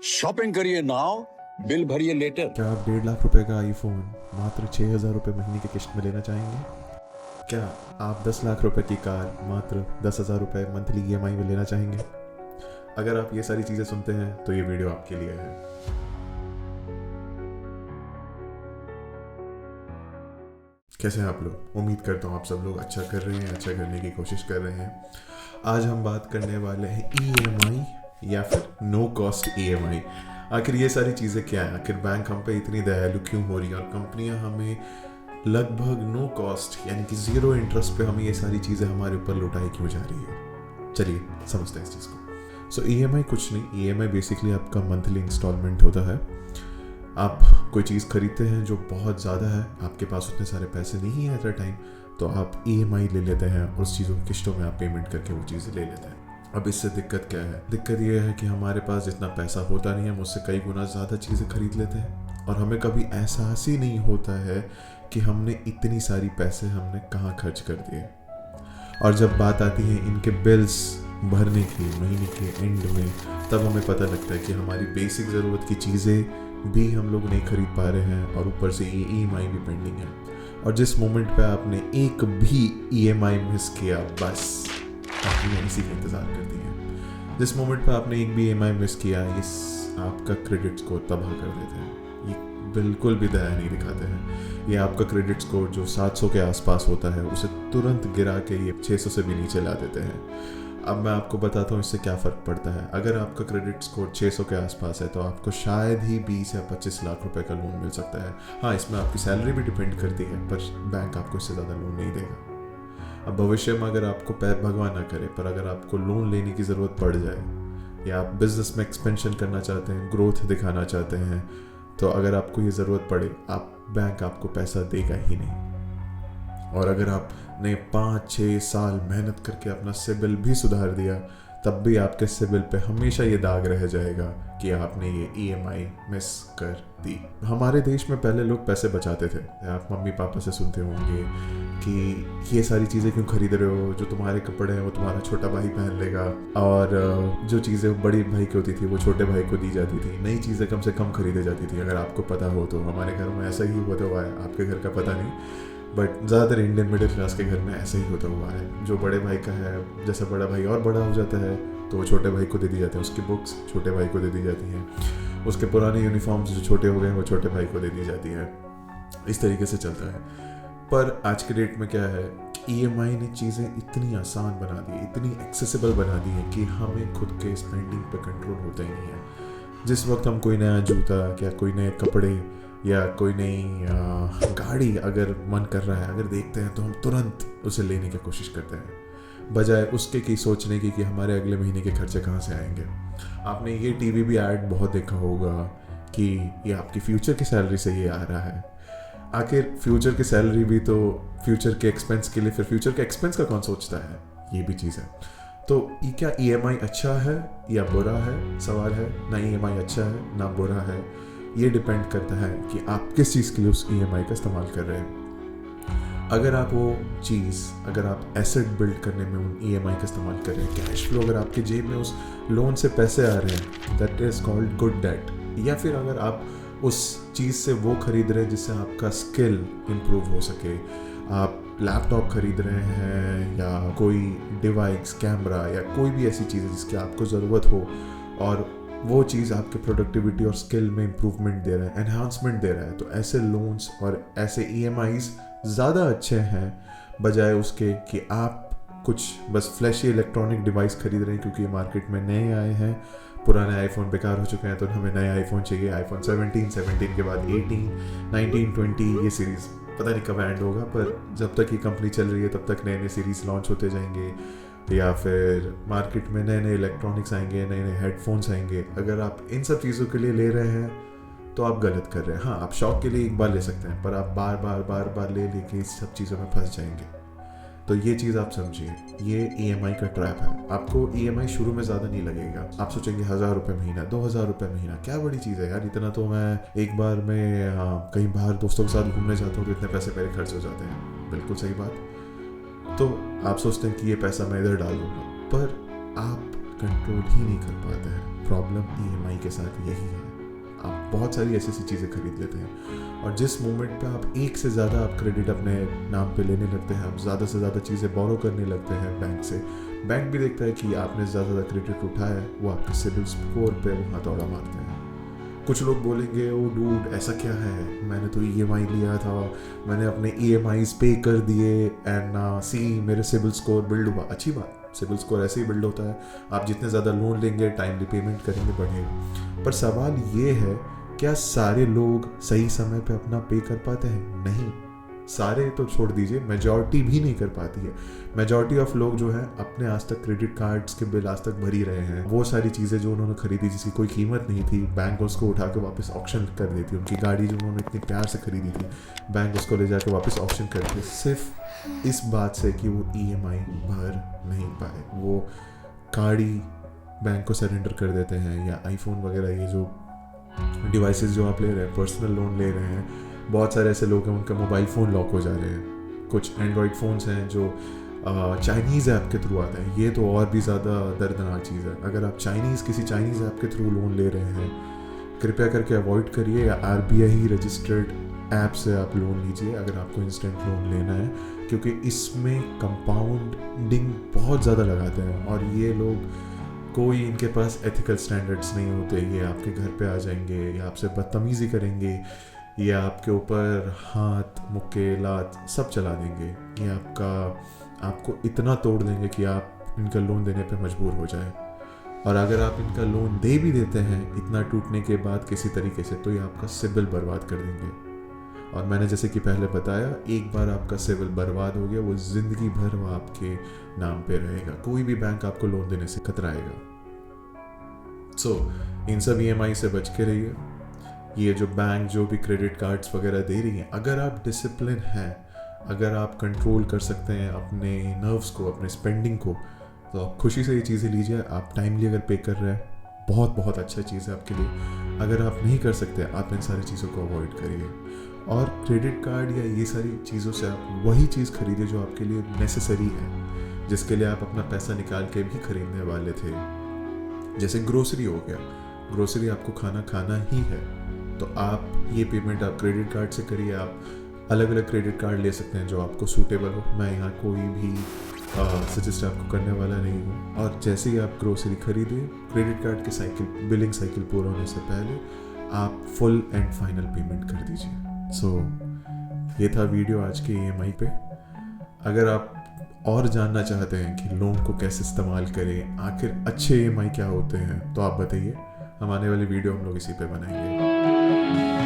Shopping करिए now, bill भरिए letter. क्या आप 1.5 लाख रुपए का आईफोन मात्र 6,000 रुपये महीने की किश्त में लेना चाहेंगे? क्या आप 10 लाख रुपए की कार मात्र 10,000 रुपये मंथली EMI में लेना चाहेंगे? अगर आप ये सारी चीज़ें सुनते हैं तो ये वीडियो आपके लिए है। कैसे हैं आप लोग? उम्मीद करता हूँ आप सब लोग अच्छा कर रहे हैं, अच्छा करने की कोशिश कर रहे हैं। आज हम बात करने वाले हैं EMI या फिर नो कॉस्ट EMI। आखिर ये सारी चीज़ें क्या है? आखिर बैंक हम पे इतनी दयालु क्यों हो रही है और कंपनियां हमें लगभग नो कॉस्ट यानी कि ज़ीरो इंटरेस्ट पे हमें ये सारी चीज़ें हमारे ऊपर लुटाई क्यों जा रही है? चलिए समझते हैं इस चीज़ को। सो EMI कुछ नहीं, EMI बेसिकली आपका मंथली इंस्टॉलमेंट होता है। आप कोई चीज़ खरीदते हैं जो बहुत ज़्यादा है, आपके पास उतने सारे पैसे नहीं है एट अ टाइम, तो आप EMI ले लेते हैं और उस चीज़ों की किश्तों में आप पेमेंट करके वो चीज़ें ले लेते हैं। अब इससे दिक्कत क्या है? दिक्कत ये है कि हमारे पास जितना पैसा होता नहीं है, हम उससे कई गुना ज़्यादा चीज़ें खरीद लेते हैं और हमें कभी एहसास ही नहीं होता है कि हमने इतनी सारी पैसे हमने कहाँ खर्च कर दिए। और जब बात आती है इनके बिल्स भरने की महीने के एंड में, तब हमें पता लगता है कि हमारी बेसिक ज़रूरत की चीज़ें भी हम लोग नहीं खरीद पा रहे हैं और ऊपर से ये EMI भी पेंडिंग है। और जिस मोमेंट पे आपने एक भी EMI मिस किया, बस आपने इसी का इंतज़ार करती है। जिस मोमेंट पे आपने एक भी EMI मिस किया, इस आपका क्रेडिट स्कोर तबाह कर देते हैं। ये बिल्कुल भी दया नहीं दिखाते हैं। ये आपका क्रेडिट स्कोर जो 700 के आसपास होता है, उसे तुरंत गिरा के ये 600 से भी नीचे ला देते हैं। अब मैं आपको बताता हूँ इससे क्या फ़र्क पड़ता है। अगर आपका क्रेडिट स्कोर 600 के आसपास है तो आपको शायद ही 20 या 25 लाख रुपए का लोन मिल सकता है। हाँ, इसमें आपकी सैलरी भी डिपेंड करती है, पर बैंक आपको इससे ज़्यादा लोन नहीं देगा। अब भविष्य में अगर आपको भगवान ना करे, पर अगर आपको लोन लेने की ज़रूरत पड़ जाए या आप बिज़नेस में एक्सपेंशन करना चाहते हैं, ग्रोथ दिखाना चाहते हैं, तो अगर आपको ये ज़रूरत पड़े, बैंक आपको पैसा देगा ही नहीं। और अगर आपने 5-6 साल मेहनत करके अपना सिबिल भी सुधार दिया, तब भी आपके सिबिल पे हमेशा ये दाग रह जाएगा कि आपने ये EMI मिस कर दी। हमारे देश में पहले लोग पैसे बचाते थे। आप मम्मी पापा से सुनते होंगे कि ये सारी चीज़ें क्यों खरीद रहे हो, जो तुम्हारे कपड़े हैं वो तुम्हारा छोटा भाई पहन लेगा, और जो चीज़ें बड़ी भाई की होती थी वो छोटे भाई को दी जाती थी। नई चीज़ें कम से कम खरीदी जाती थी। अगर आपको पता हो तो हमारे घर में ऐसा ही होता हुआ है, आपके घर का पता नहीं, बट ज़्यादातर इंडियन मिडिल क्लास के घर में ऐसे ही होता हुआ है। जो बड़े भाई का है, जैसा बड़ा भाई और बड़ा हो जाता है तो वो छोटे भाई को दे दी जाती है, उसकी बुक्स छोटे भाई को दे दी जाती हैं, उसके पुराने यूनिफॉर्म्स जो छोटे हो गए हैं वो छोटे भाई को दे दी जाती है। इस तरीके से चलता है। पर आज के डेट में क्या है, EMI ने चीज़ें इतनी आसान बना दी, इतनी एक्सेसिबल बना दी है कि हमें खुद के स्पेंडिंग पे कंट्रोल होता ही नहीं है। जिस वक्त हम कोई नया जूता या कोई नए कपड़े या कोई नई गाड़ी अगर मन कर रहा है, अगर देखते हैं, तो हम तुरंत उसे लेने की कोशिश करते हैं, बजाय उसके की सोचने की कि हमारे अगले महीने के खर्चे कहाँ से आएंगे। आपने ये TV भी ऐड बहुत देखा होगा कि ये आपकी फ्यूचर की सैलरी से ये आ रहा है। आखिर फ्यूचर की सैलरी भी तो फ्यूचर के एक्सपेंस के लिए, फिर फ्यूचर के एक्सपेंस का कौन सोचता है? ये भी चीज़ है। तो क्या EMI अच्छा है या बुरा है? सवाल है ना। EMI अच्छा है ना बुरा है, ये डिपेंड करता है कि आप किस चीज़ के लिए उस EMI का इस्तेमाल कर रहे हैं। अगर आप वो चीज़, अगर आप एसेट बिल्ड करने में उन EMI का इस्तेमाल कर रहे हैं, कैश फ्लो अगर आपके जेब में उस लोन से पैसे आ रहे हैं, that is called good date. या फिर अगर आप उस चीज़ से वो खरीद रहे हैं जिससे आपका स्किल इम्प्रूव हो सके, आप लैपटॉप खरीद रहे हैं या कोई डिवाइस, कैमरा या कोई भी ऐसी चीज़ जिसकी आपको ज़रूरत हो और वो चीज़ आपके प्रोडक्टिविटी और स्किल में इम्प्रूवमेंट दे रहा है, एनहांसमेंट दे रहा है, तो ऐसे लोन्स और ऐसे EMIs ज़्यादा अच्छे हैं, बजाय उसके कि आप कुछ बस फ्लैशी इलेक्ट्रॉनिक डिवाइस खरीद रहे हैं क्योंकि मार्केट में नए आए हैं। पुराने आईफोन बेकार हो चुके हैं तो हमें नया आईफोन चाहिए। आईफोन 17 के बाद 18, 19, 20 ये सीरीज़ पता नहीं कब एंड होगा, पर जब तक ये कंपनी चल रही है तब तक नए नए सीरीज़ लॉन्च होते जाएंगे, या फिर मार्केट में नए नए इलेक्ट्रॉनिक्स आएंगे, नए नए हेडफोन्स आएंगे। अगर आप इन सब चीज़ों के लिए ले रहे हैं तो आप गलत कर रहे हैं। हाँ, आप शौक के लिए एक बार ले सकते हैं, पर आप बार बार ले लेके इस सब चीज़ों में फंस जाएंगे। तो ये चीज़ आप समझिए, ये EMI का ट्रैप है। आपको EMI शुरू में ज़्यादा नहीं लगेगा। आप सोचेंगे 1,000 रुपये महीना, 2,000 रुपये महीना, क्या बड़ी चीज़ है यार, इतना तो मैं एक बार में कहीं बाहर दोस्तों के साथ घूमने जाता हूँ तो इतने पैसे मेरे खर्च हो जाते हैं। बिल्कुल सही बात। तो आप सोचते हैं कि ये पैसा मैं इधर डाल दूँगा, पर आप कंट्रोल ही नहीं कर पाते हैं। प्रॉब्लम EMI के साथ यही है, आप बहुत सारी ऐसी ऐसी चीज़ें खरीद लेते हैं और जिस मोमेंट पे आप एक से ज़्यादा आप क्रेडिट अपने नाम पे लेने लगते हैं, आप ज़्यादा से ज़्यादा चीज़ें बोरो करने लगते हैं बैंक से, बैंक भी देखता है कि आपने ज़्यादा क्रेडिट उठाया है, वो आपके सिबिल स्कोर पे वो हथौड़ा मारते हैं। कुछ लोग बोलेंगे ओ डूड ऐसा क्या है, मैंने तो EMI लिया था, मैंने अपने EMIs पे कर दिए एंड सी मेरे सिबिल स्कोर बिल्ड हुआ। अच्छी बात, सिबिल स्कोर ऐसे ही बिल्ड होता है, आप जितने ज़्यादा लोन लेंगे टाइमली पेमेंट करेंगे बढ़ेगा। पर सवाल ये है, क्या सारे लोग सही समय पे अपना पे कर पाते हैं? नहीं, सारे तो छोड़ दीजिए, मेजॉरिटी भी नहीं कर पाती है। मेजॉरिटी ऑफ लोग जो है अपने आज तक क्रेडिट कार्ड्स के बिल आज तक भर ही रहे हैं। वो सारी चीज़ें जो उन्होंने खरीदी जिसकी कोई कीमत नहीं थी, बैंक उसको उठा के वापस ऑक्शन कर देती। उनकी गाड़ी जो उन्होंने इतनी प्यार से खरीदी थी, बैंक उसको ले जाकर वापस ऑक्शन करती, सिर्फ इस बात से कि वो EMI भर नहीं पाए। वो गाड़ी बैंक को सरेंडर कर देते हैं, या आईफोन वगैरह ये जो डिवाइसेस जो आप ले रहे हैं, पर्सनल लोन ले रहे हैं, बहुत सारे ऐसे लोग हैं उनका मोबाइल फ़ोन लॉक हो जा रहे हैं। कुछ एंड्रॉयड फ़ोन्स हैं जो चाइनीज़ ऐप के थ्रू आता है, ये तो और भी ज़्यादा दर्दनाक चीज़ है। अगर आप किसी चाइनीज़ ऐप के थ्रू लोन ले रहे हैं, कृपया करके अवॉइड करिए, या RBI रजिस्टर्ड ऐप से आप लोन लीजिए अगर आपको इंस्टेंट लोन लेना है, क्योंकि इसमें कंपाउंडिंग बहुत ज़्यादा लगाते हैं और ये लोग कोई इनके पास एथिकल स्टैंडर्ड्स नहीं होते। ये आपके घर पे आ जाएंगे या आपसे बदतमीज़ी करेंगे या आपके ऊपर हाथ मुक्के लात सब चला देंगे। ये आपको इतना तोड़ देंगे कि आप इनका लोन देने पे मजबूर हो जाए। और अगर आप इनका लोन दे भी देते हैं इतना टूटने के बाद किसी तरीके से, तो ये आपका सिबिल बर्बाद कर देंगे। और मैंने जैसे कि पहले बताया, एक बार आपका सिबिल बर्बाद हो गया, वो ज़िंदगी भर वो आपके नाम पे रहेगा, कोई भी बैंक आपको लोन देने से कतराएगा। इन सब EMI से बच के रहिए। ये जो बैंक जो भी क्रेडिट कार्ड्स वगैरह दे रही हैं, अगर आप डिसिप्लिन हैं, अगर आप कंट्रोल कर सकते हैं अपने नर्व्स को, अपने स्पेंडिंग को, तो आप खुशी से ये चीज़ें लीजिए। आप टाइमली अगर पे कर रहे हैं, बहुत बहुत अच्छा चीज़ है आपके लिए। अगर आप नहीं कर सकते, आप इन सारी चीज़ों को अवॉइड करिए। और क्रेडिट कार्ड या ये सारी चीज़ों से आप वही चीज़ खरीदिए जो आपके लिए नेसेसरी है, जिसके लिए आप अपना पैसा निकाल के भी खरीदने वाले थे। जैसे ग्रोसरी हो गया, ग्रोसरी आपको खाना ही है, तो आप ये पेमेंट आप क्रेडिट कार्ड से करिए। आप अलग अलग क्रेडिट कार्ड ले सकते हैं जो आपको सूटेबल हो। मैं यहाँ कोई भी सजेस्ट आपको करने वाला नहीं हूँ। और जैसे ही आप ग्रोसरी खरीदिए, क्रेडिट कार्ड के बिलिंग साइकिल पूरा होने से पहले आप फुल एंड फाइनल पेमेंट कर दीजिए। ये था वीडियो आज के EMI पे। अगर आप और जानना चाहते हैं कि लोन को कैसे इस्तेमाल करें, आखिर अच्छे EMI क्या होते हैं, तो आप बताइए। हम आने वाली वीडियो हम लोग इसी पे बनाएंगे।